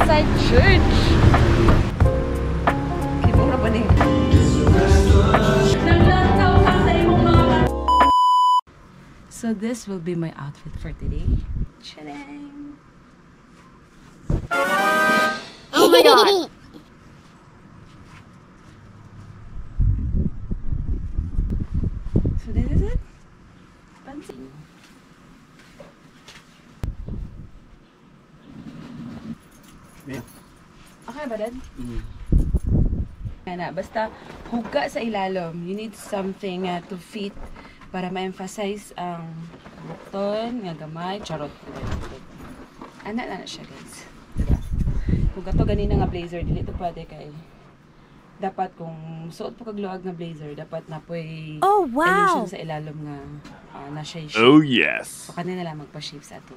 inside church. Kibura ba ni? So this will be my outfit for today. Chilling. Oh my god! So this is it. Pansin. Yeah. Okay ba, Dad? Basta huga sa ilalom. You need something to fit para ma-emphasize ang bukton, nga gamay, charot. Anak na siya, guys. Diba? Huga to ganina nga blazer, dili to pwede kay dapat kung suot po kagluag nga blazer, dapat na po'y illusion sa ilalom nga na shape. Oh yes. So kanina lang magpa-shape sa ato.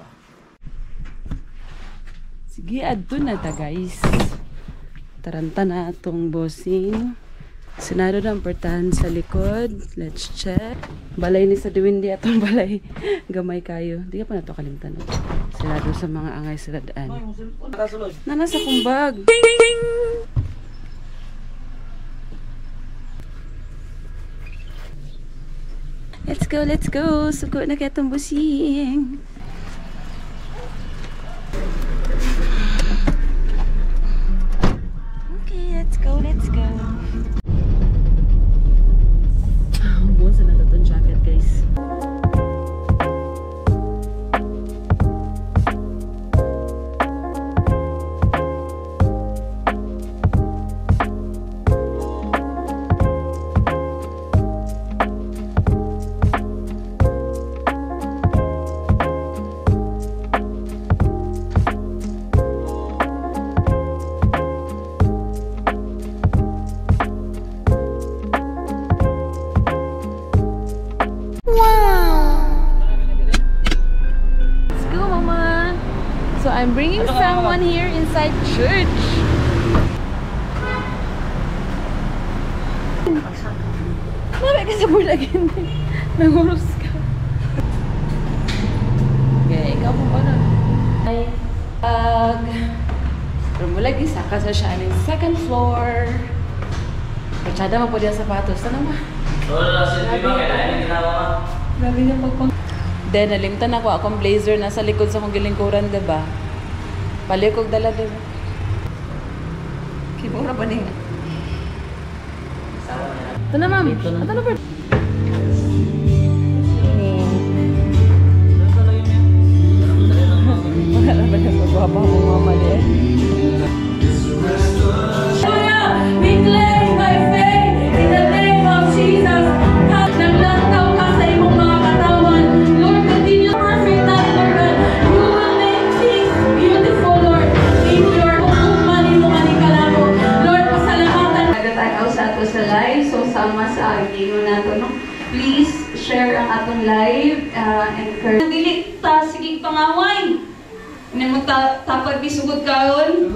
Sige, adto na ta, guys. Taranta na itong bossing. Sinado na ang portahan sa likod. Let's check. Balay ni sa Diwindi atong balay. Gamay kayo. Di ka pa na ito kalimtan. Sinado sa mga angay siladaan. Na nasa kumbag. Let's go, let's go. Suko na kaya itong bossing. Let's go, let's go. Buwan sa natatong jacket, guys. So I'm bringing someone here inside church. Mami ka sa bulagin. Nangurus ka. Okay, ikaw mo ba na? Ay, rumulagi sa casa siya ng second floor. Pachada mo po diyan sapatos. Ano ba? Grabe na pagpang... Then, nalimtan ako akong blazer nasa likod sa kong gilingkuran, diba? Palikog dala, diba? Kibura ba niya? Ito na, ma'am. Ito na, Bert. Wala ba niya pagwapa mo, mama, diba? We claim by faith in the name of Jesus. Naglantaw ka sa imong mga katawan. Lord, continue perfect that, Lord God. You will make things beautiful, Lord. In your hukuman, in mga nikalamo. Lord, pasalamatan. Nagataw sa ato sa live. So, sama sa agino nato, no? Please, share ang atong live. Encourage. Dili ta, sige pangaway. Hindi mo tapag bisugod karon.